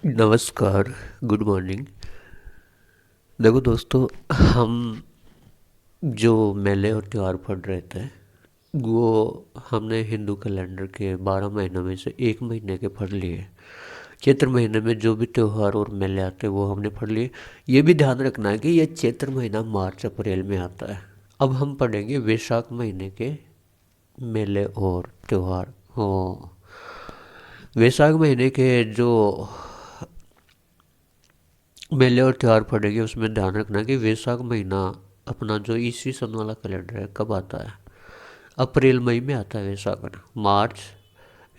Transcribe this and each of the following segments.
नमस्कार। Good morning. देखो दोस्तों, हम जो मेले और त्यौहार पढ़ रहे थे वो हमने हिंदू कैलेंडर के 12 महीनों में से एक महीने के पढ़ लिए। चैत्र महीने में जो भी त्यौहार और मेले आते हैं वो हमने पढ़ लिए। ये भी ध्यान रखना है कि ये चैत्र महीना मार्च अप्रैल में आता है। अब हम पढ़ेंगे वैशाख महीने के मेले और त्यौहार। हो वैशाख महीने के जो मेले और त्यौहार पड़ेंगे उसमें ध्यान रखना कि वैशाख महीना अपना जो ईस्वी सन वाला कैलेंडर है कब आता है। अप्रैल मई में आता है वैशाख महीना। मार्च,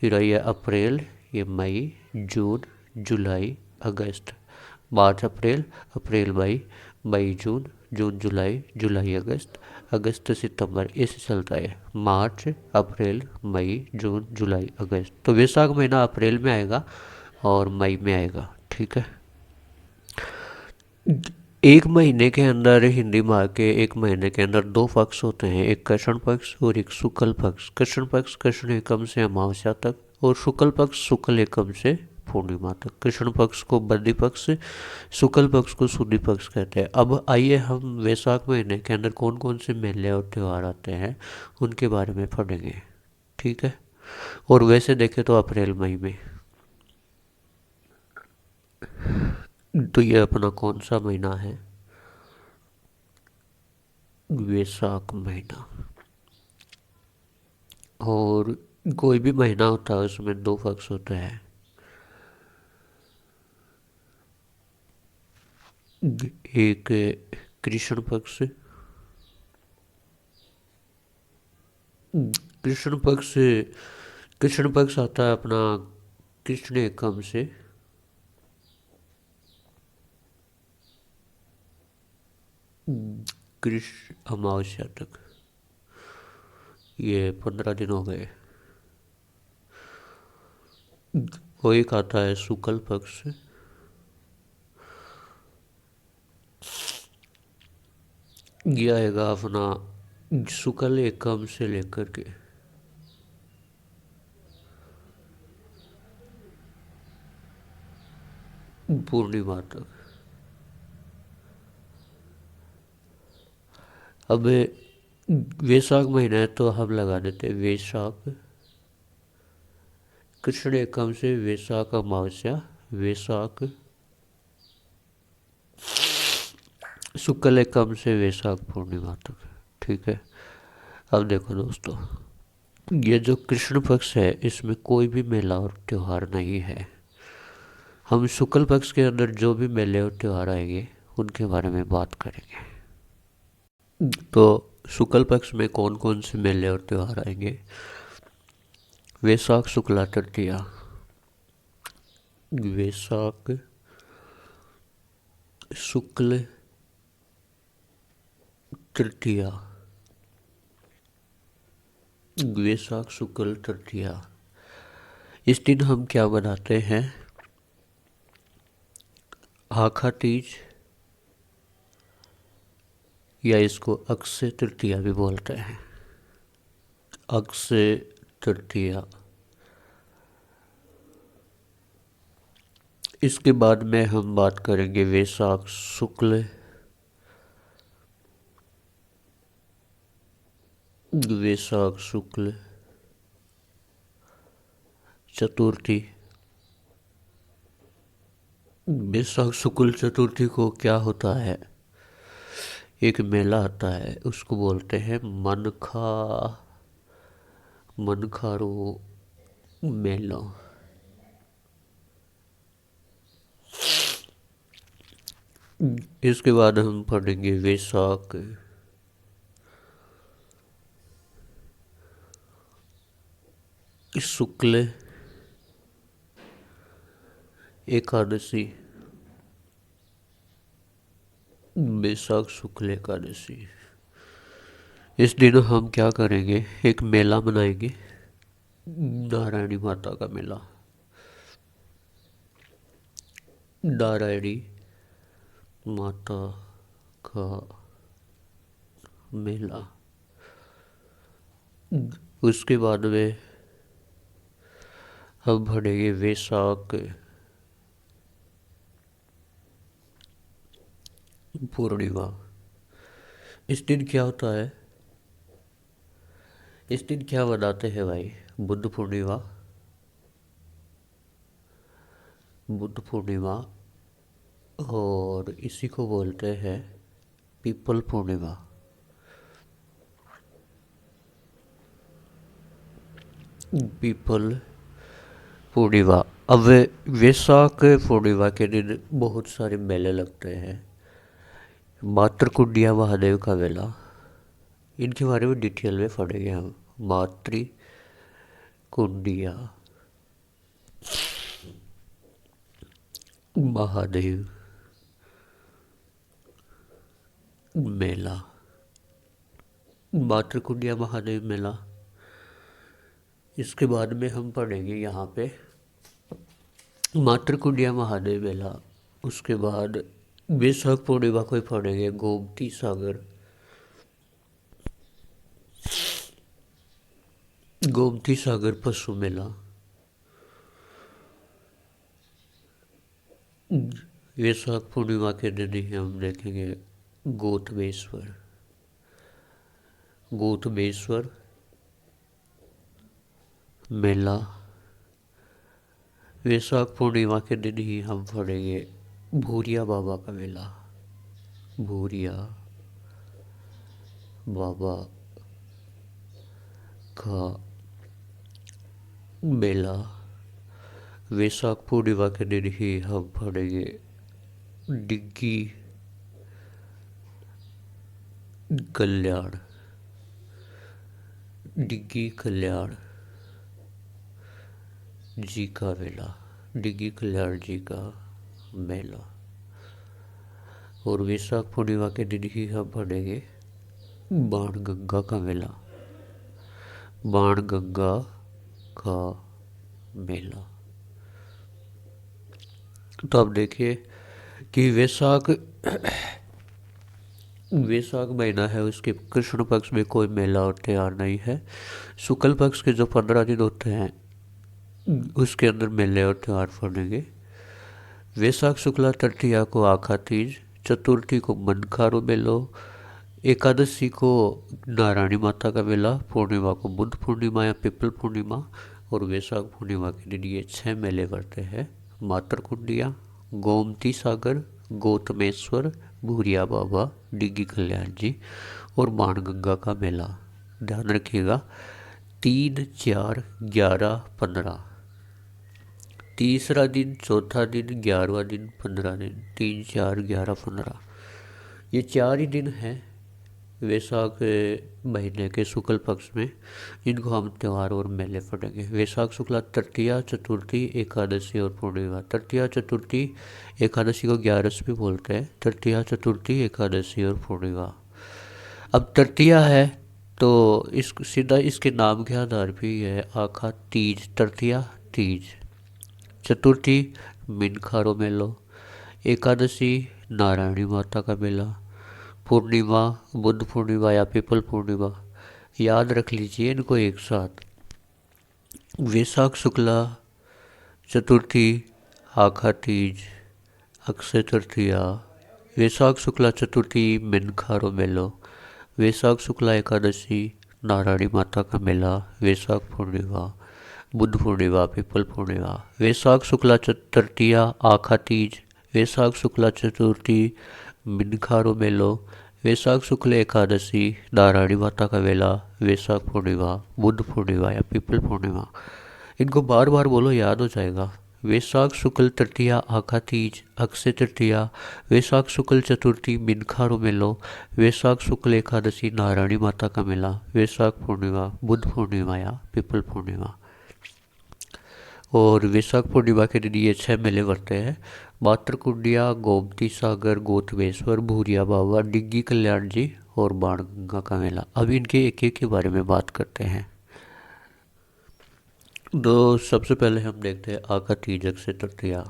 फिर ये अप्रैल, ये मई, जून, जुलाई, अगस्त। मार्च अप्रैल, अप्रैल मई, मई जून, जून जुलाई, जुलाई अगस्त, अगस्त सितंबर, ऐसे चलता है। मार्च अप्रैल मई जून जुलाई अगस्त। तो वैशाख महीना अप्रैल में आएगा और मई में आएगा। ठीक है। एक महीने के अंदर हिंदी माह के एक महीने के अंदर दो पक्ष होते हैं, एक कृष्ण पक्ष और एक शुक्ल पक्ष। कृष्ण पक्ष कृष्ण एकम से अमावस्या तक और शुक्ल पक्ष शुक्ल एकम से पूर्णिमा तक। कृष्ण पक्ष को बद्धी पक्ष, शुक्ल पक्ष को शुद्धि पक्ष कहते हैं। अब आइए हम वैशाख महीने के अंदर कौन कौन से मेले और त्यौहार आते हैं उनके बारे में पढ़ेंगे। ठीक है। और वैसे देखें तो अप्रैल मई में। तो ये अपना कौन सा महीना है? वैशाख महीना। और कोई भी महीना होता है उसमें दो पक्ष होते हैं, एक कृष्ण पक्ष। कृष्ण पक्ष कृष्ण पक्ष आता है अपना कृष्ण एकम से कृष्ण अमावस्या तक। ये 15 दिन हो गए। वो एक आता है शुक्ल पक्ष। ये आएगा अपना शुक्ल एकम से लेकर के पूर्णिमा तक। अब वैशाख महीना है तो हम लगा देते हैं वैशाख। कृष्ण एकम से वैशाख अमावस्या, वैशाख शुक्ल एकम से वैशाख पूर्णिमा तक। ठीक है। अब देखो दोस्तों, ये जो कृष्ण पक्ष है इसमें कोई भी मेला और त्यौहार नहीं है। हम शुक्ल पक्ष के अंदर जो भी मेले और त्यौहार आएंगे उनके बारे में बात करेंगे। तो शुक्ल पक्ष में कौन कौन से मेले और त्यौहार आएंगे? वैशाख शुक्ला तृतीया, वैशाख शुक्ल तृतीया, वैशाख शुक्ल तृतीया। इस दिन हम क्या मनाते हैं? आखा तीज, या इसको अक्षय तृतीया भी बोलते हैं। अक्षय तृतीया। इसके बाद में हम बात करेंगे वैशाख शुक्ल, वैशाख शुक्ल चतुर्थी। वैशाख शुक्ल चतुर्थी को क्या होता है? एक मेला आता है उसको बोलते हैं मनखारो मेला। इसके बाद हम पढ़ेंगे वैशाख शुक्ल एकादशी, वैशाख शुक्ल एकादशी। इस दिन हम क्या करेंगे? एक मेला मनाएंगे, नारायणी माता का मेला। नारायणी माता का मेला। उसके बाद में हम पढ़ेंगे वैशाख पूर्णिमा। इस दिन क्या होता है, इस दिन क्या मनाते हैं भाई? बुद्ध पूर्णिमा। बुद्ध पूर्णिमा। और इसी को बोलते हैं पीपल पूर्णिमा। पीपल पूर्णिमा। अब वैशाख पूर्णिमा के दिन बहुत सारे मेले लगते हैं। मातृकुंडिया महादेव का मेला, इनके बारे में डिटेल में पढ़ेंगे हम। मातृ कुंडिया महादेव मेला। मातृकुंडिया महादेव मेला। इसके बाद में हम पढ़ेंगे यहाँ पे मातृकुंडिया महादेव मेला। उसके बाद वैशाख पूर्णिमा को ही पढ़ेंगे गोमती सागर। गोमती सागर पशु मेला। वैशाख पूर्णिमा के दिन ही हम देखेंगे गौतमेश्वर। गौतमेश्वर मेला। वैशाख पूर्णिमा के दिन ही हम पढ़ेंगे भूरिया बाबा का मेला। भूरिया बाबा का मेला। वैशाख पूर्णिमा के दिन ही हम पढ़ेंगे डिग्गी कल्याण। डिग्गी कल्याण जी का मेला। डिग्गी कल्याण जी का मेला। और वैशाख पूर्णिमा के दिन ही हम पढ़ेंगे बाणगंगा का मेला। बाणगंगा का मेला। तो अब देखिए कि वैशाख वैशाख महीना है, उसके कृष्ण पक्ष में कोई मेला और त्यौहार नहीं है। शुक्ल पक्ष के जो 15 दिन होते हैं उसके अंदर मेले और त्यौहार पड़ेंगे। वैशाख शुक्ला तृतीया को आखा तीज, चतुर्थी को मनखारो मेलो, एकादशी को नारायणी माता का मेला, पूर्णिमा को बुद्ध पूर्णिमा या पिपल पूर्णिमा, और वैशाख पूर्णिमा के दिन ये 6 मेले पड़ते हैं। मातरकुंडिया, गोमती सागर, गौतमेश्वर, भूरिया बाबा, डिग्गी कल्याण जी और बाणगंगा का मेला। ध्यान रखिएगा 3, 4, 11, 15। तीसरा दिन, चौथा दिन, 11वां दिन, 15 दिन। 3, 4, 11, 15 ये 4 ही दिन हैं वैशाख महीने के शुक्ल पक्ष में। इनको हम त्यौहार और मेले पढ़ेंगे। वैशाख शुक्ला तृतीया, चतुर्थी, एकादशी और पूर्णिमा। तृतीया, चतुर्थी, एकादशी को 11 भी बोलते हैं। तृतीया, चतुर्थी, एकादशी और पूर्णिमा। अब तृतीया है तो इस सीधा इसके नाम के आधार पर है आखा तीज। तृतीया तीज। चतुर्थी मिनखारो मेलो। एकादशी नारायणी माता का मेला। पूर्णिमा बुद्ध पूर्णिमा या पीपल पूर्णिमा। याद रख लीजिए इनको एक साथ। वैशाख शुक्ला चतुर्थी आखा तीज, अक्षय तृतीया। वैशाख शुक्ला चतुर्थी मिनखारो मेलो। वैशाख शुक्ला एकादशी नारायणी माता का मेला। वैशाख पूर्णिमा बुद्ध पूर्णिमा, पीपल पूर्णिमा। वैशाख शुक्ला तृतीया आखा तीज। वैशाख शुक्ला चतुर्थी मिनखारो मेलो। वैशाख शुक्ल एकादशी नारायणी माता का मेला। वैशाख पूर्णिमा बुद्ध पूर्णिमा या पीपल पूर्णिमा। इनको बार बार बोलो, याद हो जाएगा। वैशाख शुक्ल तृतीया आखा तीज, अक्षय तृतीया। वैशाख शुक्ल चतुर्थी मिनखारो मेलो। वैशाख शुक्ल एकादशी नारायणी माता का मेला। वैशाख पूर्णिमा बुद्ध पूर्णिमा या पीपल पूर्णिमा। और वैशाख पूर्णिमा के दिन ये 6 मेले बढ़ते हैं। मातृकुंडिया, गोमती सागर, गौतमेश्वर, भूरिया बाबा, डिग्गी कल्याण जी और बाणगंगा का मेला। अब इनके एक एक के बारे में बात करते हैं। तो सबसे पहले हम देखते हैं आखा तीज अक्षय तृतीया।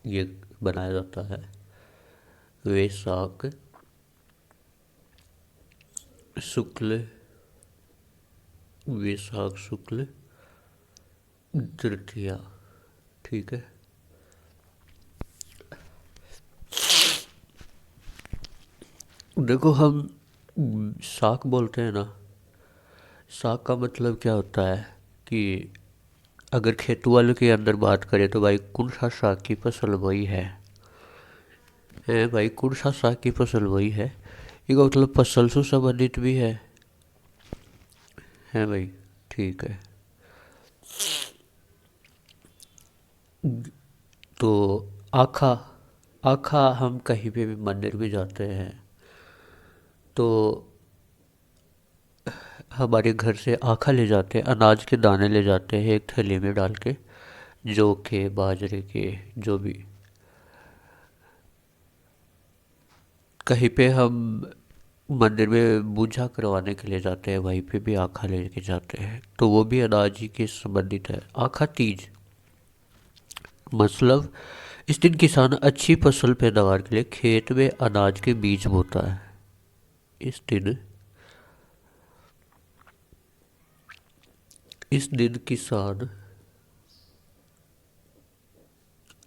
ये बनाया जाता है वैशाख शुक्ल, वैशाख शुक्ल तृतीया। ठीक है। देखो हम साक बोलते हैं ना, साक का मतलब क्या होता है कि अगर खेतों वालों के अंदर बात करें तो भाई कौन सा साग की फसल वही है भाई, कौन सा साग की फसल वही है। इसका मतलब फसल से संबंधित भी है भाई। ठीक है। तो आखा, आखा हम कहीं पे भी मंदिर में जाते हैं तो हमारे घर से आखा ले जाते हैं, अनाज के दाने ले जाते हैं एक थैली में डाल के, जौ के बाजरे के, जो भी। कहीं पे हम मंदिर में पूजा करवाने के लिए जाते हैं, वहीं पे भी आखा लेके जाते हैं, तो वो भी अनाज ही के संबंधित है। आखा तीज मतलब इस दिन किसान अच्छी फसल पैदावार के लिए खेत में अनाज के बीज बोता है। इस दिन किसान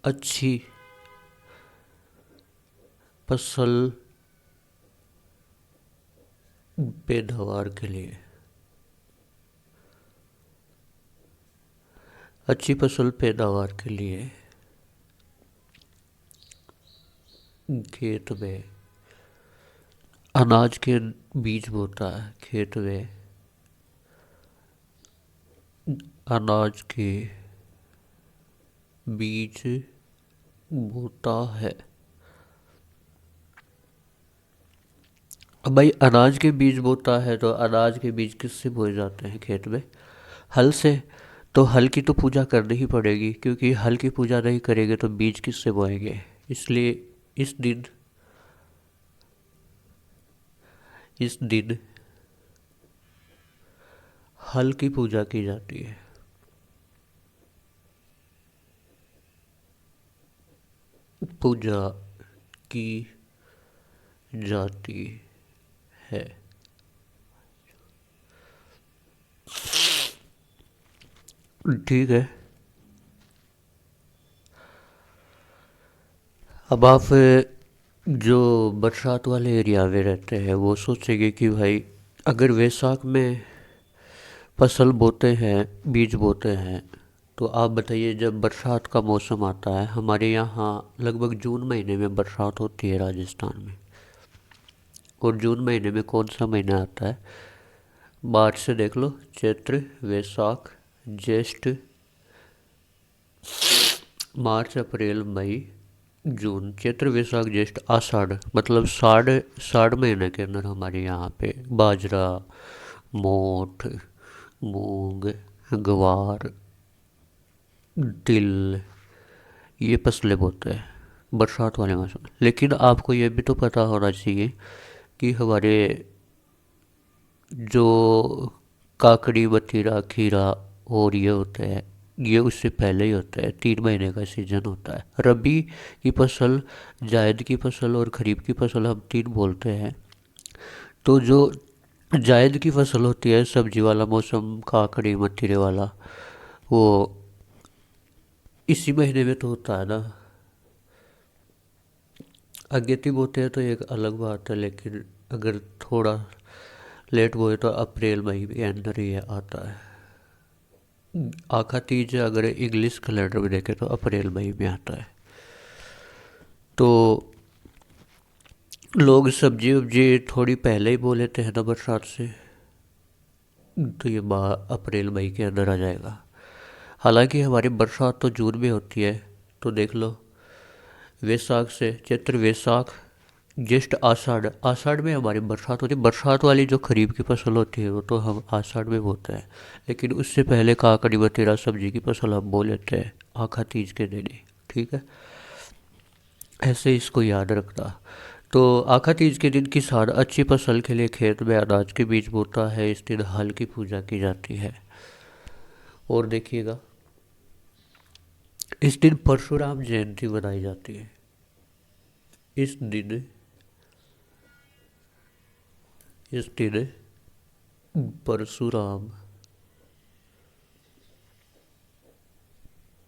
अच्छी फसल पैदावार के लिए, अच्छी फसल पैदावार के लिए खेत में अनाज के बीज बोता है, खेत में अनाज के बीज बोता है। अब भाई अनाज के बीज बोता है तो अनाज के बीज किससे बोए जाते हैं खेत में? हल से। तो हल की तो पूजा करनी ही पड़ेगी, क्योंकि हल की पूजा नहीं करेंगे तो बीज किससे बोएंगे। इसलिए इस दिन इस दिन हल की पूजा की जाती है। पूजा की जाती है। ठीक है। अब आप जो बरसात वाले एरिया में रहते हैं वो सोचेंगे कि भाई अगर वैशाख में फसल बोते हैं, बीज बोते हैं, तो आप बताइए जब बरसात का मौसम आता है, हमारे यहाँ लगभग जून महीने में बरसात होती है राजस्थान में। और जून महीने में कौन सा महीना आता है? मार्च से देख लो, चैत्र, वैशाख, ज्येष्ठ, मार्च, अप्रैल, मई, जून, चैत्र, वैशाख, ज्येष्ठ, आषाढ़, मतलब साढ़ साढ़ महीने के अंदर हमारे यहाँ पे बाजरा, मोठ, मूंग, ग्वार, तिल, ये फसलें बोते हैं बरसात वाले मौसम में। लेकिन आपको ये भी तो पता होना चाहिए कि हमारे जो काकड़ी, मतीरा, खीरा और ये होते हैं, ये उससे पहले ही होता है, 3 महीने का सीजन होता है। रबी की फसल, जायद की फसल और खरीफ की फसल हम तीन बोलते हैं। तो जो जायद की फसल होती है, सब्जी वाला मौसम, काकड़ी मतीरे वाला, वो इसी महीने में तो होता है ना। अगेती बोते हैं तो एक अलग बात है, लेकिन अगर थोड़ा लेट बोए तो अप्रैल मई के अंदर ही आता है। आखा तीज अगर इंग्लिश कैलेंडर में देखें तो अप्रैल मई में आता है। तो लोग सब्जी वब्जी थोड़ी पहले ही बो लेते हैं ना बरसात से, तो ये अप्रैल मई के अंदर आ जाएगा। हालांकि हमारी बरसात तो जून में होती है। तो देख लो, वैशाख से चैत्र, वैशाख, ज्येष्ठ, आषाढ़, आषाढ़ में हमारी बरसात होती है। बरसात वाली जो खरीफ की फसल होती है वो तो हम आषाढ़ में बोते हैं, लेकिन उससे पहले काकड़ी वगैरह सब्जी की फसल हम बो लेते हैं आखा तीज के दिन ही। ठीक है, ऐसे इसको याद रखना। तो आखा तीज के दिन किसान अच्छी फसल के लिए खेत में अनाज के बीज बोता है। इस दिन हल की पूजा की जाती है। और देखिएगा, इस दिन परशुराम जयंती मनाई जाती है। इस दिन इस दिन परशुराम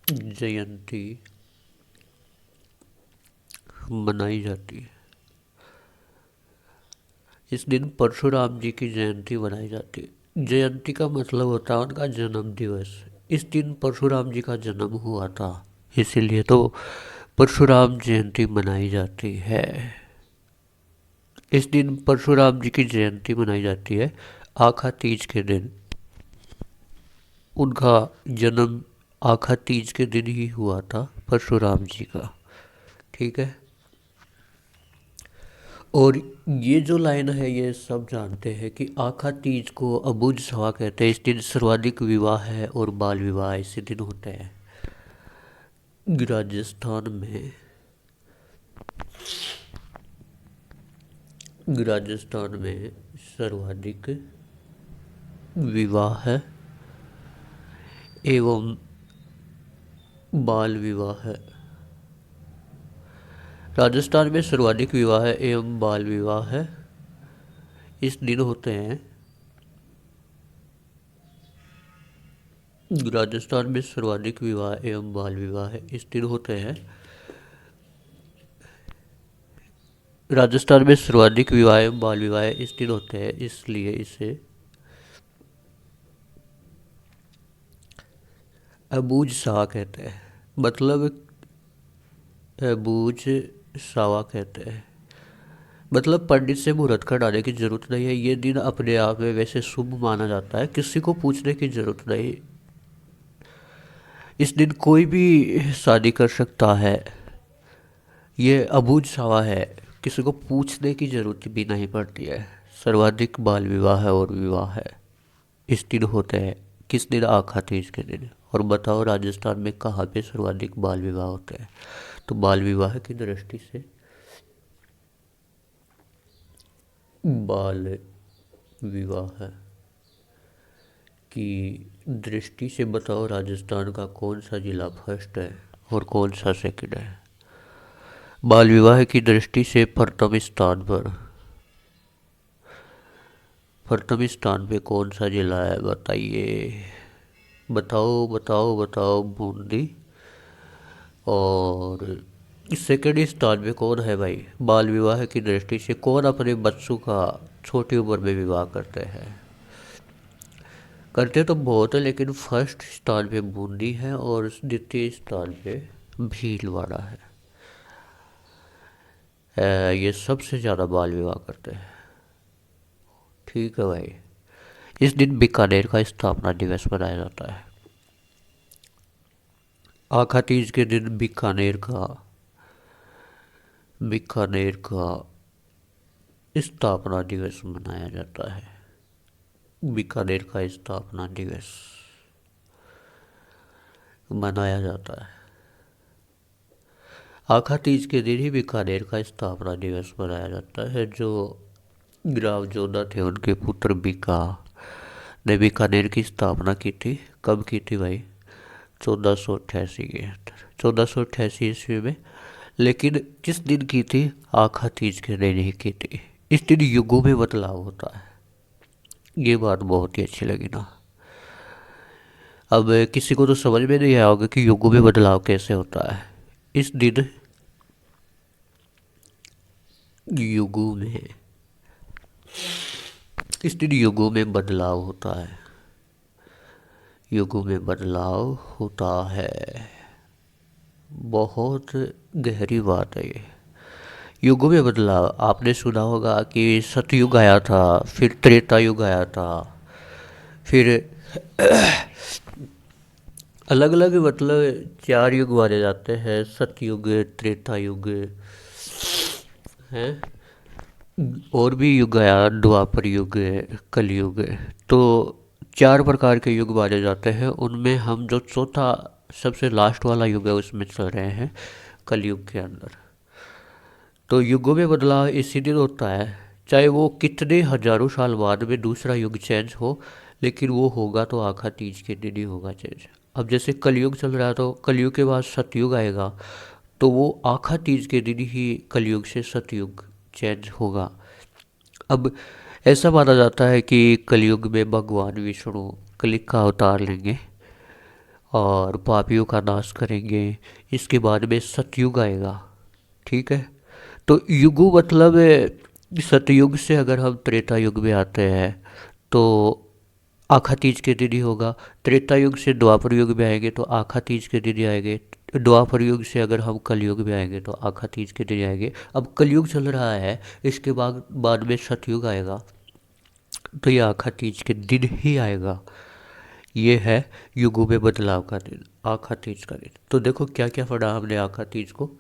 जयंती मनाई जाती है। इस दिन परशुराम जी की जयंती मनाई जाती है। जयंती का मतलब होता है उनका जन्म दिवस। इस दिन परशुराम जी का जन्म हुआ था, इसीलिए तो परशुराम जयंती मनाई जाती है। इस दिन परशुराम जी की जयंती मनाई जाती है। आखा तीज के दिन उनका जन्म आखा तीज के दिन ही हुआ था, परशुराम जी का। ठीक है। और ये जो लाइन है ये सब जानते हैं कि आखा तीज को अबुझ सवा कहते हैं। इस दिन सर्वाधिक विवाह है और बाल विवाह इसी दिन होते हैं। राजस्थान में सर्वाधिक विवाह है एवं बाल विवाह है। राजस्थान में सर्वाधिक विवाह एवं बाल विवाह है इस दिन होते हैं। राजस्थान में सर्वाधिक विवाह एवं बाल विवाह इस दिन होते हैं। राजस्थान में सर्वाधिक विवाह एवं बाल विवाह इस दिन होते हैं, इसलिए इसे अबूझ सावा कहते हैं। मतलब अबूझ सावा कहते हैं मतलब पंडित से मुहूर्त कराने की जरूरत नहीं है। ये दिन अपने आप में वैसे शुभ माना जाता है, किसी को पूछने की जरूरत नहीं। इस दिन कोई भी शादी कर सकता है। ये अबूझ सावा है, किसी को पूछने की जरूरत भी नहीं पड़ती है। सर्वाधिक बाल विवाह और विवाह है इस दिन होते हैं। किस दिन? आखा तीज के दिन। और बताओ राजस्थान में कहाँ पे सर्वाधिक बाल विवाह होते हैं? तो बाल विवाह की दृष्टि से बाल विवाह की दृष्टि से बताओ राजस्थान का कौन सा जिला फर्स्ट है और कौन सा सेकंड है? बाल विवाह की दृष्टि से प्रथम स्थान पे कौन सा जिला है? बताइए, बताओ बताओ बताओ। बूंदी। और सेकंड स्थान पे कौन है भाई? बाल विवाह की दृष्टि से कौन अपने बच्चों का छोटी उम्र में विवाह करते हैं? करते तो बहुत है, लेकिन फर्स्ट स्थान पे बूंदी है और द्वितीय स्थान पे भीलवाड़ा है। ये सबसे ज़्यादा बाल विवाह करते हैं। ठीक है भाई। इस दिन बीकानेर का स्थापना दिवस मनाया जाता है। आखा तीज के दिन बीकानेर का स्थापना दिवस मनाया जाता है। बीकानेर का स्थापना दिवस मनाया जाता है। आखा तीज के दिन ही बीकानेर का स्थापना दिवस मनाया जाता है। जो ग्राम जोधा थे उनके पुत्र बीका ने बीकानेर की स्थापना की थी। कब की थी भाई? 1488 के अंदर, 1488 ईस्वी में। लेकिन किस दिन की थी? आखा तीज के दिन ही की थी। इस दिन युगों में बदलाव होता है। ये बात बहुत ही अच्छी लगी ना। अब किसी को तो समझ में नहीं आया होगा कि युगों में बदलाव कैसे होता है। इस दिन युगों में युगों में बदलाव होता है। युगों में बदलाव होता है। बहुत गहरी बात है ये। युगों में बदलाव आपने सुना होगा कि सतयुग आया था, फिर त्रेता युग आया था, फिर अलग अलग मतलब 4 युग माने जाते हैं। सतयुग, त्रेता युग हैं, और भी युग आया, द्वापर युग, कलयुग। तो 4 प्रकार के युग माने जाते हैं। उनमें हम जो चौथा सबसे लास्ट वाला युग है उसमें चल रहे हैं, कलयुग के अंदर। तो युगों में बदलाव इसी दिन होता है, चाहे वो कितने हजारों साल बाद में दूसरा युग चेंज हो, लेकिन वो होगा तो आखा तीज के दिन ही होगा चेंज। अब जैसे कलयुग चल रहा है तो कलयुग के बाद सतयुग आएगा, तो वो आखा तीज के दिन ही कलयुग से सतयुग चेंज होगा। अब ऐसा माना जाता है कि कलयुग में भगवान विष्णु कलिक का अवतार लेंगे और पापियों का नाश करेंगे। इसके बाद में सतयुग आएगा। ठीक है। तो युगु मतलब सतयुग से अगर हम त्रेता युग में आते हैं तो आखा तीज के दिन ही होगा। त्रेता युग से द्वापर युग में आएंगे तो आखा तीज के दिन ही आएंगे। द्वापर युग से अगर हम कलयुग में आएंगे तो आखा तीज के दिन आएंगे। अब कलयुग चल रहा है, इसके बाद में सतयुग आएगा, तो ये आखा तीज के दिन ही आएगा। ये है युगों में बदलाव का दिन, आखा तीज का दिन। तो देखो क्या क्या पढ़ा हमने आखा तीज को।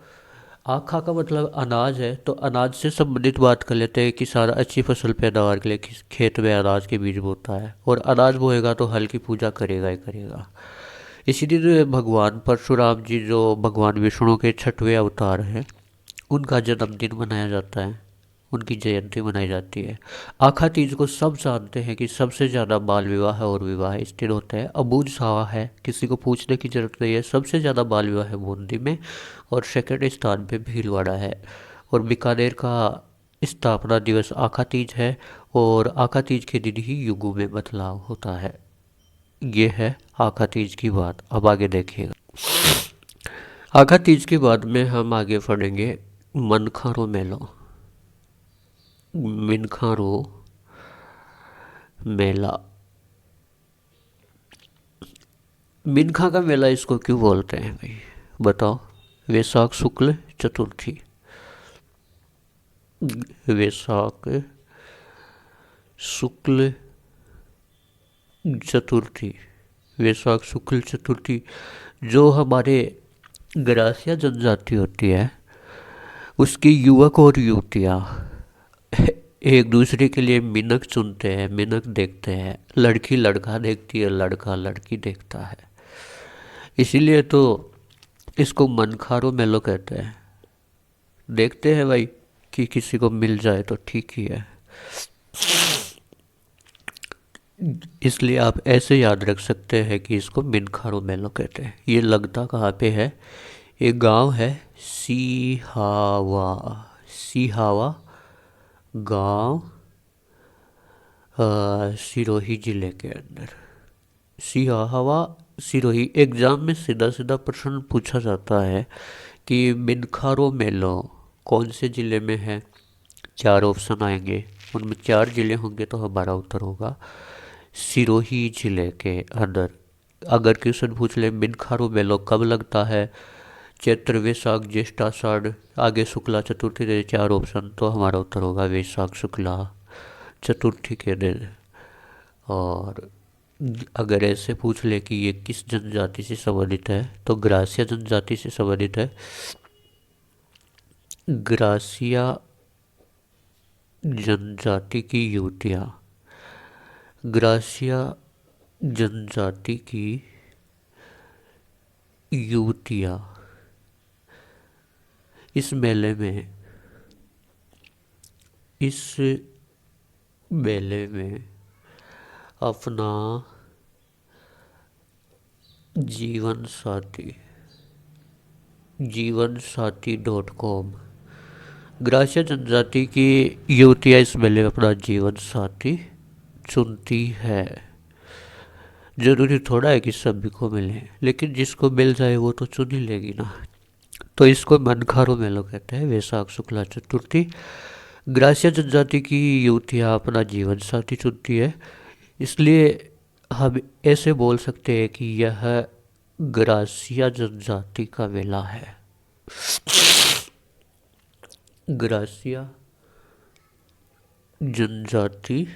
आखा का मतलब अनाज है, तो अनाज से संबंधित बात कर लेते हैं कि सारा अच्छी फसल पैदावार के लिए खेत में अनाज के बीज बोता है, और अनाज बोएगा तो हल की पूजा करेगा ही करेगा। इसी दिन भगवान परशुराम जी, जो भगवान विष्णु के छठवें अवतार हैं, उनका जन्मदिन मनाया जाता है, उनकी जयंती मनाई जाती है। आखा तीज को सब जानते हैं कि सबसे ज़्यादा बाल विवाह और विवाह इस दिन होते हैं। अबूझ सावा है, किसी को पूछने की जरूरत नहीं है। सबसे ज़्यादा बाल विवाह है बूंदी में, और सेकंड स्थान पे भीलवाड़ा है। और बीकानेर का स्थापना दिवस आखा तीज है, और आखा तीज के दिन ही युगों में बदलाव होता है। ये है आखा तीज की बात। अब आगे देखिएगा। आखा तीज के बाद में हम आगे पढ़ेंगे मनखारो मेलो। मिनखारो मेला। मिनखा का मेला इसको क्यों बोलते हैं भाई, बताओ। वैशाख शुक्ल चतुर्थी, वैशाख शुक्ल चतुर्थी, वैशाख शुक्ल चतुर्थी। जो हमारे ग्रासिया जनजाति होती है, उसके युवक और युवतियाँ एक दूसरे के लिए मिनक चुनते हैं, मिनक देखते हैं। लड़की लड़का देखती है, लड़का लड़की देखता है। इसीलिए तो इसको मनखारो मेलो कहते हैं। देखते हैं भाई कि किसी को मिल जाए तो ठीक ही है। इसलिए आप ऐसे याद रख सकते हैं कि इसको मिनखारो मेलो कहते हैं। ये लगता कहाँ पे है, एक गांव है सिहावा, सिहावा गांव, सिरोही जिले के अंदर। सिहावा सिरोही। एग्जाम में सीधा सीधा प्रश्न पूछा जाता है कि मिनखारो मेलो कौन से ज़िले में है। 4 ऑप्शन आएंगे, उनमें 4 ज़िले होंगे, तो हमारा उत्तर होगा सिरोही जिले के अंदर। अगर क्वेश्चन पूछ ले मिनखारो मेलो कब लगता है, चैत्र वैशाख ज्येष्ठ आषाढ़, आगे शुक्ला चतुर्थी दे 4 ऑप्शन, तो हमारा उत्तर होगा वैशाख शुक्ला चतुर्थी के दिन। और अगर ऐसे पूछ ले कि ये किस जनजाति से संबंधित है, तो ग्रासिया जनजाति से संबंधित है। ग्रासिया जनजाति की युवतियाँ, ग्रासिया जनजाति की युवतियाँ इस मेले में, इस मेले में अपना जीवन साथी, जीवनसाथी.com, ग्रासिया जनजाति की युवतियाँ इस मेले में अपना जीवन साथी चुनती है। जरूरी थोड़ा है कि सभी को मिले, लेकिन जिसको मिल जाए वो तो चुन ही लेगी ना। तो इसको मनखारो मेलो कहते हैं। वैशाख शुक्ला चतुर्थी, ग्रासिया जनजाति की युवतियाँ अपना जीवन साथी चुनती है, इसलिए हम ऐसे बोल सकते हैं कि यह ग्रासिया जनजाति का मेला है। ग्रासिया जनजाति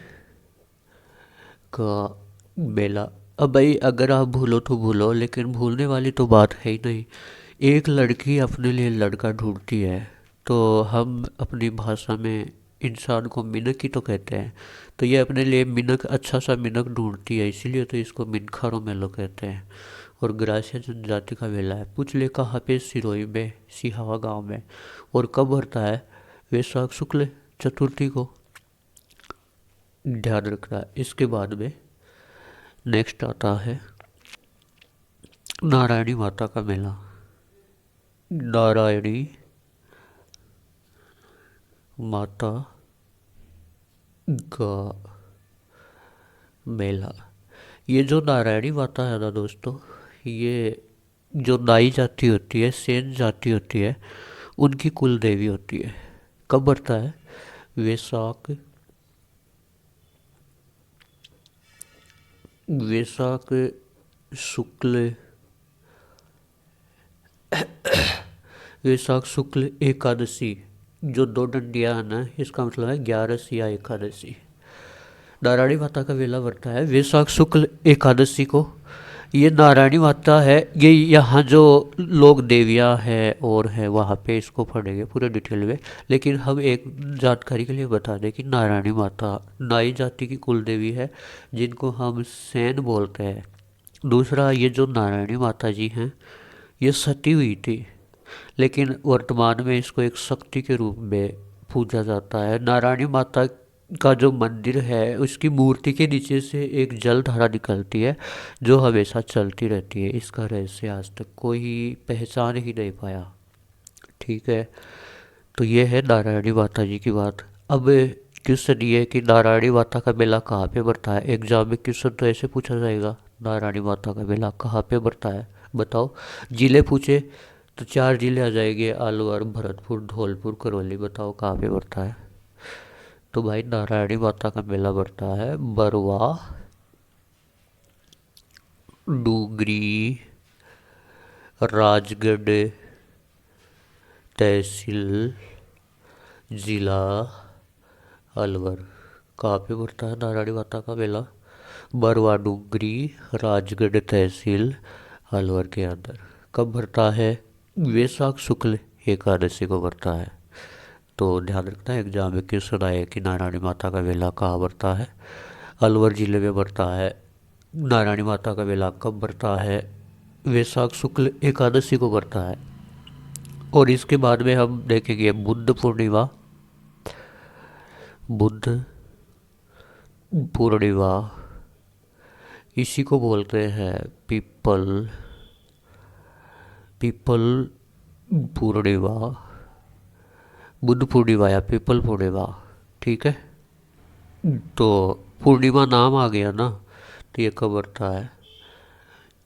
का मेला। अब भाई अगर आप भूलो तो भूलो, लेकिन भूलने वाली तो बात है ही नहीं। एक लड़की अपने लिए लड़का ढूंढती है, तो हम अपनी भाषा में इंसान को मिनक ही तो कहते हैं। तो ये अपने लिए मिनक, अच्छा सा मिनक ढूंढती है, इसीलिए तो इसको मिनखारो मेलो कहते हैं। और ग्रासिया जनजाति का मेला है। पूछ ले कहाँ पे, सिरोही में, सिहावा गांव में। और कब भरता है, वैशाख शुक्ल चतुर्थी को। ध्यान रखना। इसके बाद में नेक्स्ट आता है नारायणी माता का मेला। नारायणी माता का मेला। ये जो नारायणी माता है ना दोस्तों, ये जो नाई जाति होती है, सेन जाति होती है, उनकी कुल देवी होती है। कब बढ़ता है, वैशाख, वैशाख शुक्ल, वैशाख शुक्ल एकादशी, जो दो डंडियाँ है ना, इसका मतलब है 11 या एकादशी। नारायणी माता का मेला बढ़ता है वैशाख शुक्ल एकादशी को। ये नारायणी माता है, ये यहाँ जो लोग देवियाँ हैं और है वहाँ पे इसको पढ़ेंगे पूरे डिटेल में। लेकिन हम एक जानकारी के लिए बता दें कि नारायणी माता नाई जाति की कुल देवी है, जिनको हम सैन बोलते हैं। दूसरा, ये जो नारायणी माता जी हैं ये सती हुई थी, लेकिन वर्तमान में इसको एक शक्ति के रूप में पूजा जाता है। नारायणी माता का जो मंदिर है उसकी मूर्ति के नीचे से एक जल धारा निकलती है जो हमेशा चलती रहती है। इसका रहस्य आज तक कोई पहचान ही नहीं पाया। ठीक है, तो ये है नारायणी माता जी की बात। अब क्वेश्चन ये है कि नारायणी माता का मेला कहाँ पे बढ़ता है। एग्जाम में क्वेश्चन तो ऐसे पूछा जाएगा, नारायणी माता का मेला कहाँ पे बढ़ता है बताओ। जिले पूछे तो 4 जिले आ जाएंगे, अलवर, भरतपुर, धौलपुर, करौली। बताओ कहाँ पे बढ़ता है। तो भाई नारायणी माता का मेला बढ़ता है बरवा, डूंगरी, राजगढ़ तहसील, जिला अलवर। कहाँ पे बढ़ता है नारायणी माता का मेला। बरवा, डूंगरी, राजगढ़ तहसील, अलवर के अंदर। कब बढ़ता है। वैशाख शुक्ल एकादशी को बढ़ता है। तो ध्यान रखना एग्जाम में क्वेश्चन आए कि नारायणी माता का मेला कहाँ बढ़ता है। अलवर जिले में बढ़ता है। नारायणी माता का मेला कब बढ़ता है। वैशाख शुक्ल एकादशी को बढ़ता है। और इसके बाद में हम देखेंगे बुद्ध पूर्णिमा। बुद्ध पूर्णिमा, इसी को बोलते हैं पीपल, पीपल पूर्णिमा, बुद्ध पूर्णिमा या पीपल पूर्णिमा। ठीक है, तो पूर्णिमा नाम आ गया ना, तो ये कब बढ़ता है।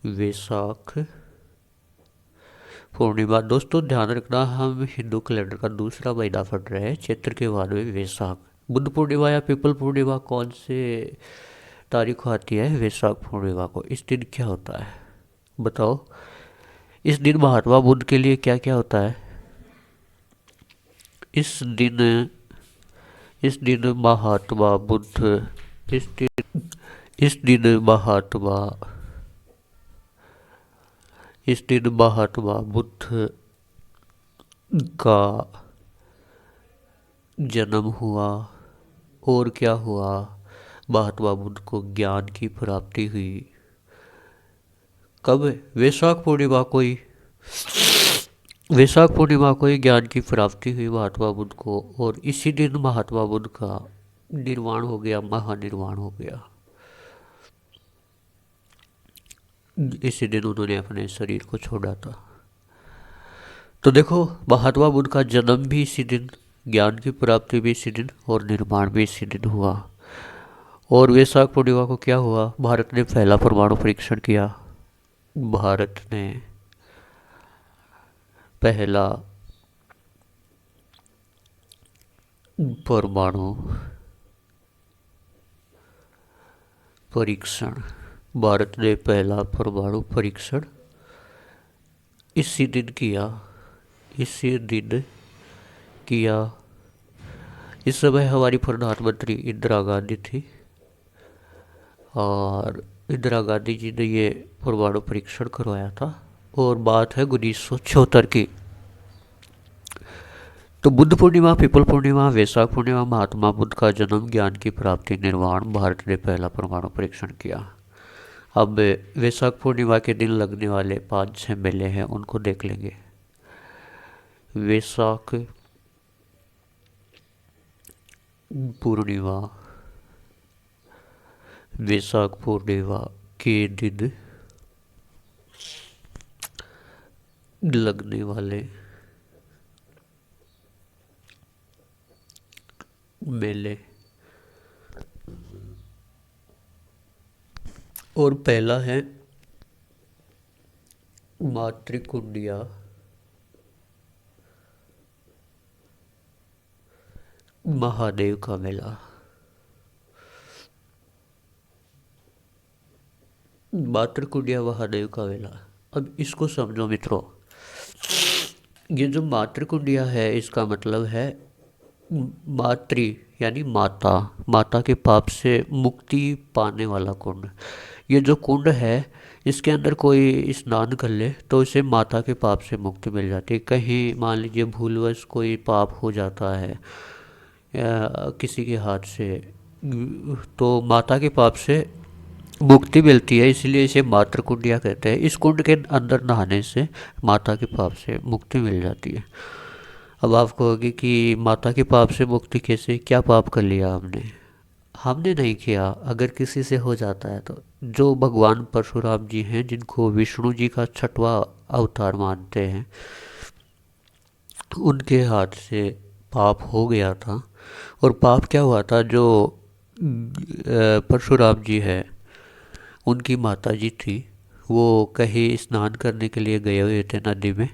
वैशाख पूर्णिमा। दोस्तों ध्यान रखना, हम हिंदू कैलेंडर का दूसरा महीना पढ़ रहे हैं, चैत्र के बाद में वैशाख। बुद्ध पूर्णिमा या पीपल पूर्णिमा कौन से तारीख को आती है। वैशाख पूर्णिमा को। इस दिन क्या होता है बताओ। इस दिन महात्मा बुद्ध के लिए क्या क्या होता है। इस दिन, इस दिन महात्मा बुद्ध, इस दिन, इस दिन महात्मा, इस दिन महात्मा बुद्ध का जन्म हुआ। और क्या हुआ, महात्मा बुद्ध को ज्ञान की प्राप्ति हुई। कब। वैशाख पूर्णिमा को ही, वैशाख पूर्णिमा को ही ज्ञान की प्राप्ति हुई महात्मा बुद्ध को। और इसी दिन महात्मा बुद्ध का निर्वाण हो गया, महानिर्वाण हो गया। इसी दिन उन्होंने अपने शरीर को छोड़ा था। तो देखो, महात्मा बुद्ध का जन्म भी इसी दिन, ज्ञान की प्राप्ति भी इसी दिन, और निर्माण भी इसी दिन हुआ। और वैशाख पूर्णिमा को क्या हुआ, भारत ने पहला परमाणु परीक्षण किया। भारत ने पहला परमाणु परीक्षण, भारत ने पहला परमाणु परीक्षण इसी दिन किया, इसी दिन किया। इस समय हमारी प्रधानमंत्री इंदिरा गांधी थी, और इंदिरा गांधी जी ने ये परमाणु परीक्षण करवाया था। और बात है 1974 की। तो बुद्ध पूर्णिमा, पीपल पूर्णिमा, वैशाख पूर्णिमा, महात्मा बुद्ध का जन्म, ज्ञान की प्राप्ति, निर्वाण, भारत ने पहला परमाणु परीक्षण किया। अब वैशाख पूर्णिमा के दिन लगने वाले 5-6 मेले हैं, उनको देख लेंगे। वैशाख पूर्णिमा, वैशाख पूर्णिमा के दिन लगने वाले मेले। और पहला है मातृकुंडिया, महादेव का मेला। मातृ कुंडिया महादेव का मेला। अब इसको समझो मित्रों, ये जो मातृ कुंडिया है इसका मतलब है मातृ यानी माता, माता के पाप से मुक्ति पाने वाला कुंड। ये जो कुंड है इसके अंदर कोई स्नान कर ले तो उसे माता के पाप से मुक्ति मिल जाती है। कहीं मान लीजिए भूलवश कोई पाप हो जाता है या किसी के हाथ से, तो माता के पाप से मुक्ति मिलती है, इसलिए इसे मातृ कुंडिया कहते हैं। इस कुंड के अंदर नहाने से माता के पाप से मुक्ति मिल जाती है। अब आप कहोगे कि माता के पाप से मुक्ति कैसे, क्या पाप कर लिया हमने? हमने नहीं किया, अगर किसी से हो जाता है तो जो भगवान परशुराम जी हैं जिनको विष्णु जी का छठवां अवतार मानते हैं, उनके हाथ से पाप हो गया था। और पाप क्या हुआ था, जो परशुराम जी है उनकी माता जी थी, वो कहीं स्नान करने के लिए गए हुए थे नदी में,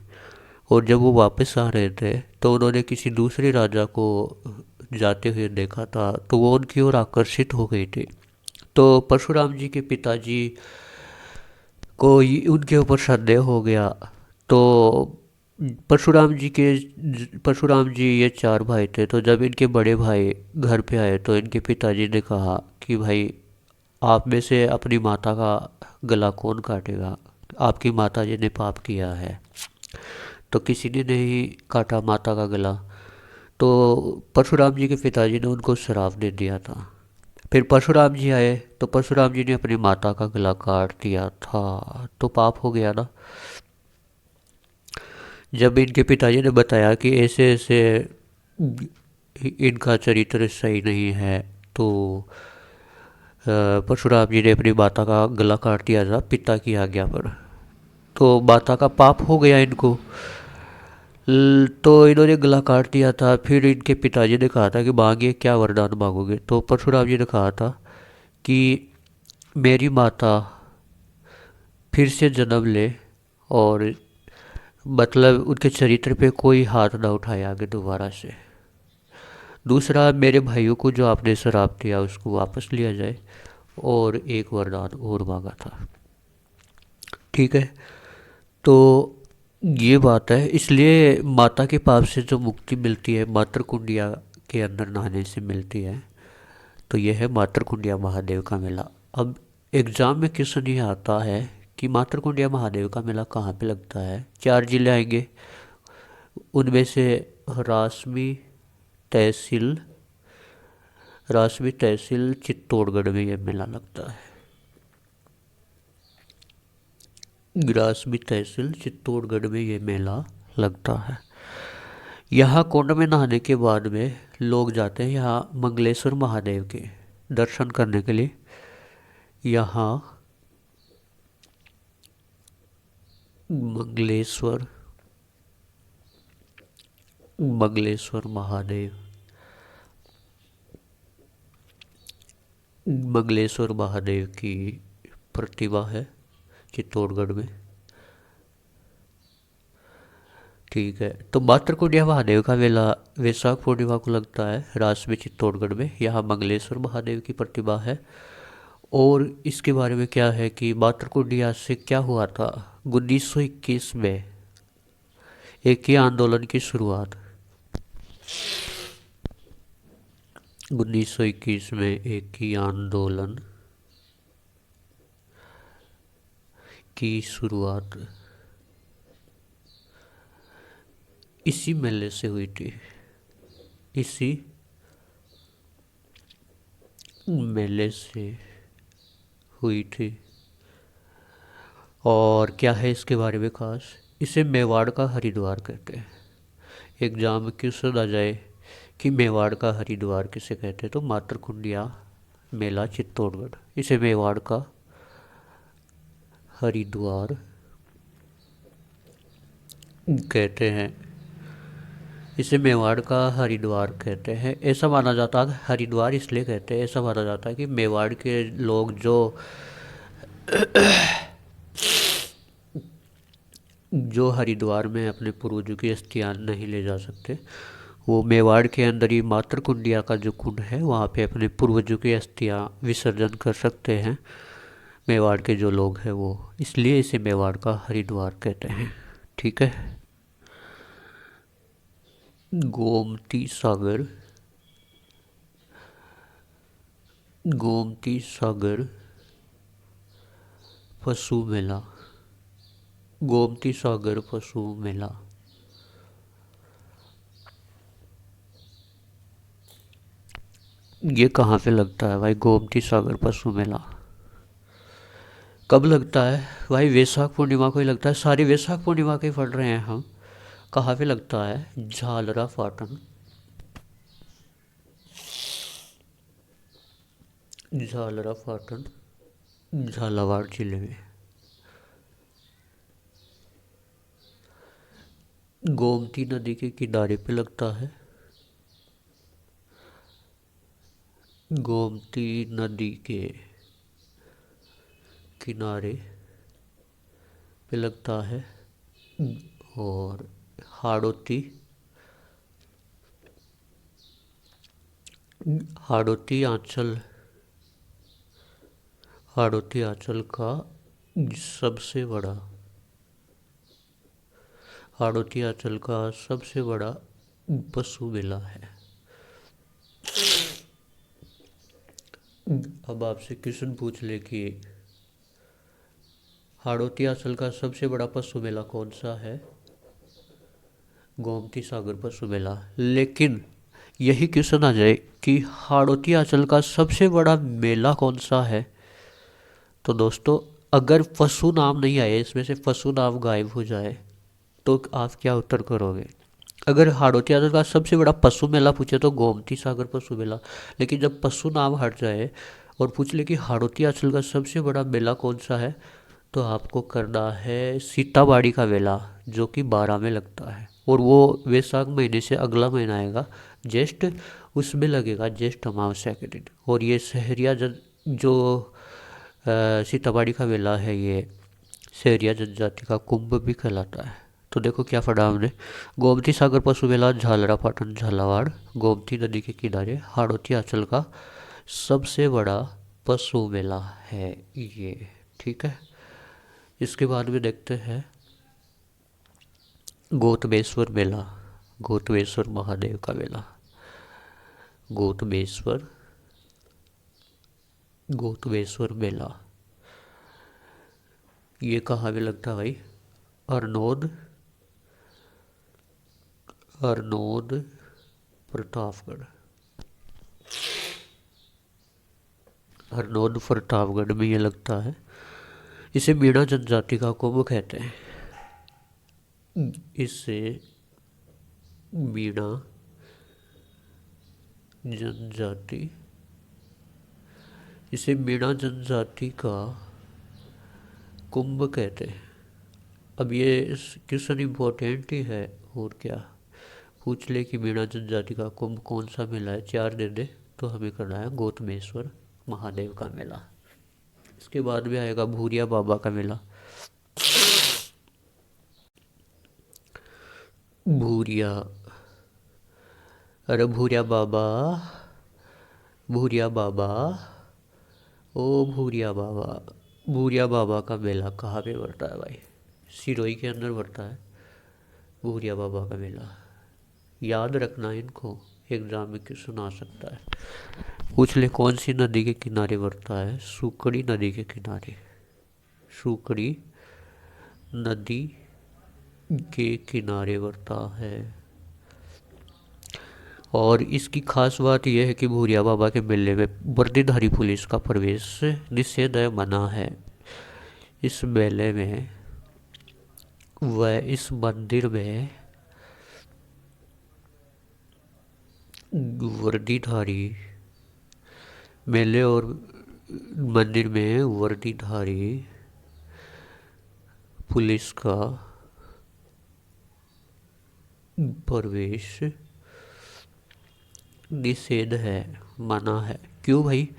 और जब वो वापस आ रहे थे तो उन्होंने किसी दूसरे राजा को जाते हुए देखा था, तो वो उनकी ओर आकर्षित हो गई थी। तो परशुराम जी के पिताजी को उनके ऊपर संदेह हो गया। तो परशुराम जी ये चार भाई थे, तो जब इनके बड़े भाई घर पे आए तो इनके पिताजी ने कहा कि भाई आप में से अपनी माता का गला कौन काटेगा, आपकी माता जी ने पाप किया है। तो किसी ने नहीं काटा माता का गला, तो परशुराम जी के पिताजी ने उनको श्राप दे दिया था। फिर परशुराम जी आए तो परशुराम जी ने अपनी माता का गला काट दिया था, तो पाप हो गया ना। जब इनके पिताजी ने बताया कि ऐसे ऐसे इनका चरित्र सही नहीं है, तो परशुराम जी ने अपनी माता का गला काट दिया था पिता की आज्ञा पर। तो माता का पाप हो गया इनको, तो इन्होंने गला काट दिया था। फिर इनके पिताजी ने कहा था कि मांगिए, क्या वरदान मांगोगे? तो परशुराम जी ने कहा था कि मेरी माता फिर से जन्म ले, और मतलब उनके चरित्र पे कोई हाथ ना उठाए आगे दोबारा से। दूसरा, मेरे भाइयों को जो आपने श्राप दिया उसको वापस लिया जाए, और एक वरदान और मांगा था। ठीक है, तो ये बात है। इसलिए माता के पाप से जो मुक्ति मिलती है मातृ कुंडिया के अंदर नहाने से मिलती है। तो यह है मातृ कुंडिया महादेव का मेला। अब एग्ज़ाम में क्वेश्चन ये आता है कि मातृ कुंडिया महादेव का मेला कहाँ पे लगता है? 4 जिले आएंगे, उनमें से रासमी तहसील चित्तौड़गढ़ में यह मेला लगता है। रासमी तहसील चित्तौड़गढ़ में ये मेला लगता है। यहाँ कुंड में नहाने के बाद में लोग जाते हैं यहाँ मंगलेश्वर महादेव के दर्शन करने के लिए। यहाँ मंगलेश्वर महादेव की प्रतिमा है चित्तौड़गढ़ में। ठीक है, तो मातृ कुंडिया महादेव का मेला वैशाख पूर्णिमा को लगता है रास में चित्तौड़गढ़ में। यहाँ मंगलेश्वर महादेव की प्रतिमा है। और इसके बारे में क्या है कि मातृ कुंडिया से क्या हुआ था, 1921 में एक ही आंदोलन की शुरुआत। 1921 में एक ही आंदोलन की शुरुआत इसी मेले से हुई थी, इसी मेले से हुई थी। और क्या है इसके बारे में खास, इसे मेवाड़ का हरिद्वार कहते हैं। एग्जाम में क्वेश्चन आ जाए कि मेवाड़ का हरिद्वार किसे कहते हैं, तो मातृ कुंडिया मेला चित्तौड़गढ़, इसे मेवाड़ का हरिद्वार कहते हैं। इसे मेवाड़ का हरिद्वार कहते हैं। ऐसा माना जाता है, हरिद्वार इसलिए कहते हैं, ऐसा माना जाता है कि मेवाड़ के लोग जो हरिद्वार में अपने पूर्वजों की अस्थियां नहीं ले जा सकते, वो मेवाड़ के अंदर ही मातृकुंडिया का जो कुंड है वहाँ पे अपने पूर्वजों की अस्थियाँ विसर्जन कर सकते हैं मेवाड़ के जो लोग हैं वो, इसलिए इसे मेवाड़ का हरिद्वार कहते हैं। ठीक है। गोमती सागर, गोमती सागर पशु मेला, गोमती सागर पशु मेला, ये कहाँ पे लगता है भाई? गोमती सागर पशु मेला कब लगता है भाई? वैशाख पूर्णिमा को ही लगता है। सारी वैशाख पूर्णिमा के ही पढ़ रहे हैं हम। कहाँ पे लगता है? झालरा पाटन, झालरा पाटन झालावाड़ जिले में। गोमती नदी के किनारे पे लगता है। गोमती नदी के किनारे पे लगता है। और हाड़ौती, हाड़ौती आंचल, हाड़ौती आंचल का सबसे बड़ा, हाड़ौती आंचल का सबसे बड़ा पशु मेला है। अब आपसे क्वेश्चन पूछ ले कि हाड़ौती आंचल का सबसे बड़ा पशु मेला कौन सा है? गोमती सागर पशु मेला। लेकिन यही क्वेश्चन आ जाए कि हाड़ौती आंचल का सबसे बड़ा मेला कौन सा है, तो दोस्तों अगर पशु नाम नहीं आए, इसमें से पशु नाम गायब हो जाए, तो आप क्या उत्तर करोगे? अगर हाड़ौती आंचल का सबसे बड़ा पशु मेला पूछे तो गोमती सागर पशु मेला, लेकिन जब पशु नाम हट जाए और पूछ ले कि हाड़ौती आंचल का सबसे बड़ा मेला कौन सा है, तो आपको करना है सीताबाड़ी का मेला, जो कि 12 में लगता है। और वो वैशाख महीने से अगला महीना आएगा ज्येष्ठ, उसमें लगेगा ज्येष्ठ अमावस्या के दिन। और ये सहरिया जन जो सीताबाड़ी का मेला है, ये सहरिया जनजाति का कुंभ भी कहलाता है। तो देखो क्या पढ़ा हमने। गोमती सागर पशु मेला झालरा पाटन झालावाड़, गोमती नदी के किनारे, हाड़ौती आंचल का सबसे बड़ा पशु मेला है ये। ठीक है। इसके बाद में देखते हैं गौतमेश्वर मेला, गौतमेश्वर महादेव का मेला। गौतमेश्वर, गौतमेश्वर मेला ये कहाँ पे लगता है भाई? हरनौद, हरनौद प्रतापगढ़, हरनौद प्रतापगढ़ में ये लगता है। इसे मीणा जनजाति का कुंभ कहते हैं। इसे मीणा जनजाति, इसे मीणा जनजाति का कुंभ कहते हैं। अब ये क्वेश्चन इम्पोर्टेंट ही है, और क्या पूछ ले कि मीणा जनजाति का कुंभ कौन सा मेला है, 4 दे दे, तो हमें करना है गौतमेश्वर महादेव का मेला। इसके बाद में आएगा भूरिया बाबा का मेला। भूरिया, अरे भूरिया बाबा, भूरिया बाबा, ओ भूरिया बाबा, भूरिया बाबा का मेला कहाँ पे पड़ता है भाई? सिरोही के अंदर पड़ता है भूरिया बाबा का मेला। याद रखना इनको, एग्जाम में क्वेश्चन आ सकता है। पूछ ले कौन सी नदी के किनारे पड़ता है? सुकड़ी नदी के किनारे, सुकड़ी नदी के किनारे पड़ता है। और इसकी खास बात यह है कि भूरिया बाबा के मेले में वर्दीधारी पुलिस का प्रवेश निषेध मना है। इस मेले में व इस मंदिर में वर्दीधारी, मेले और मंदिर में वर्दीधारी पुलिस का प्रवेश निषेध है, मना है। क्यों भाई?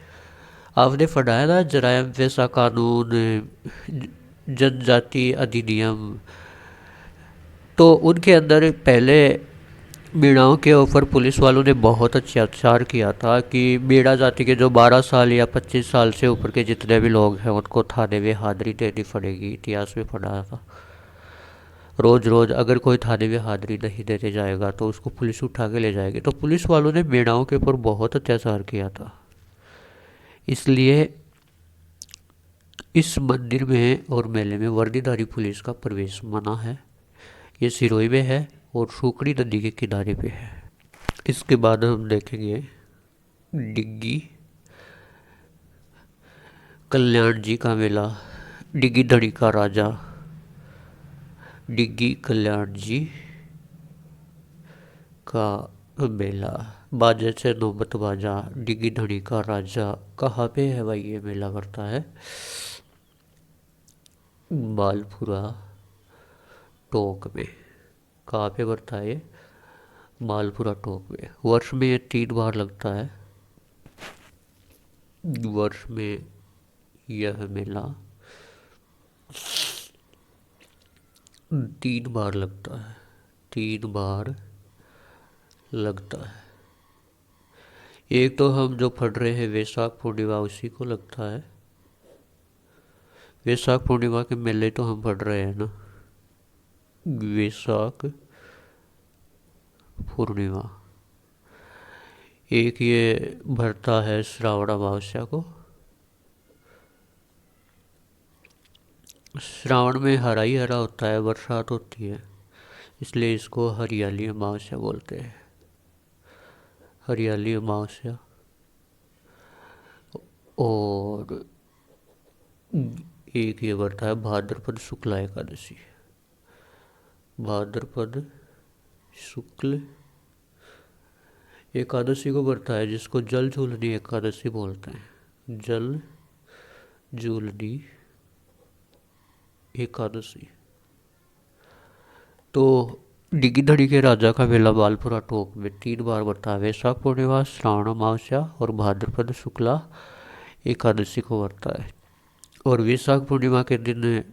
आपने पढ़ा है ना जरायम पेशा कानून, जनजाति अधिनियम, तो उनके अंदर पहले मीणाओं के ऊपर पुलिस वालों ने बहुत अत्याचार किया था कि मीणा जाति के जो 12 साल या 25 साल से ऊपर के जितने भी लोग हैं उनको थाने में हाजिरी देनी पड़ेगी। इतिहास में पढ़ा था। रोज़ रोज़ अगर कोई थाने में हाजिरी नहीं देने जाएगा तो उसको पुलिस उठा के ले जाएगी। तो पुलिस वालों ने मीणाओं के ऊपर बहुत अत्याचार किया था। इसलिए इस मंदिर में और मेले में वर्दीधारी पुलिस का प्रवेश मना है। ये सिरोही में है और सूखड़ी नदी के किनारे पे है। इसके बाद हम देखेंगे डिग्गी कल्याण जी का मेला। डिग्गी धड़ी का राजा डिग्गी कल्याण जी का मेला। बाजे से नौबत बाजा डिग्गी धड़ी का राजा। कहाँ पे है भाई ये मेला करता है? मालपुरा टोक में। कहाँ पे बढ़ता है ये? मालपुरा टोक में। वर्ष में ये 3 बार लगता है। वर्ष में यह मेला 3 बार लगता है। 3 बार लगता है। एक तो हम जो पढ़ रहे हैं वैशाख पूर्णिमा उसी को लगता है। वैशाख पूर्णिमा के मेले तो हम पढ़ रहे हैं ना। वैशाख पूर्णिमा। एक ये भरता है श्रावण अमावस्या को। श्रावण में हरा ही हरा होता है, बरसात होती है, इसलिए इसको हरियाली अमावस्या बोलते हैं। हरियाली अमावस्या। और एक ये बढ़ता है भाद्रपद शुक्ला एकादशी। भाद्रपद शुक्ल एकादशी को बढ़ता है, जिसको जल झूलनी एकादशी बोलते हैं। जल झूलनी एकादशी। तो डिग्गी धड़ी के राजा का मेला मालपुरा टोक में 3 बार बढ़ता है। वैशाख पूर्णिमा, श्रावण अमावस्या और भाद्रपद शुक्ला एकादशी को बढ़ता है। और वैशाख पूर्णिमा के दिन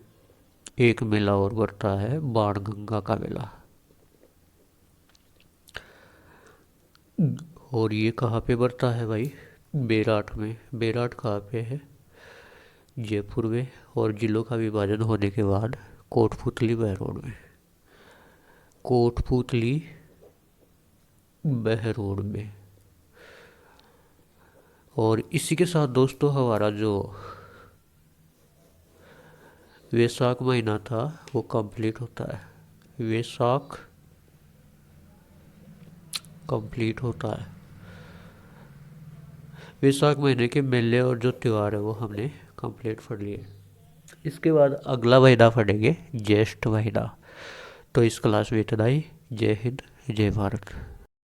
एक मेला और बढ़ता है, बाणगंगा का मेला। और ये कहाँ पे बढ़ता है भाई? बेराट में। बेराट कहाँ पे है? जयपुर में। और जिलों का विभाजन होने के बाद कोटपुतली बहरोड में। कोटपुतली बहरोड में। और इसी के साथ दोस्तों हमारा जो वैशाख महीना था वो कंप्लीट होता है। वैशाख कंप्लीट होता है। वैशाख महीने के मेले और जो त्यौहार है वो हमने कंप्लीट पढ़ लिए। इसके बाद अगला महीना पढ़ेंगे ज्येष्ठ महीना। तो इस क्लास में इतना ही। जय हिंद, जय भारत।